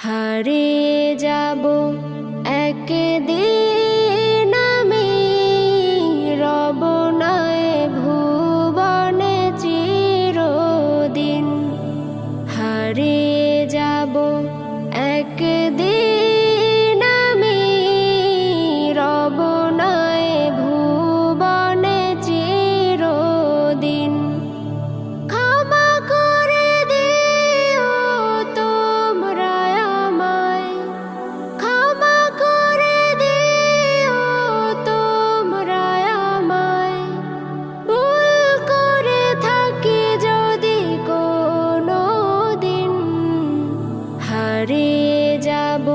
হারিয়ে যাব একদিন আমি, রব নাই ভুবনে চিরদিন। হারিয়ে যাব একদিন আমি, রব নাই ভুবনে চিরদিন। ক্ষমা করে দিও তোমরা আমায়, ক্ষমা করে দিও তোমরা আমায়। ভুল করে থাকি যদি কোনো দিন, হারিয়ে যাব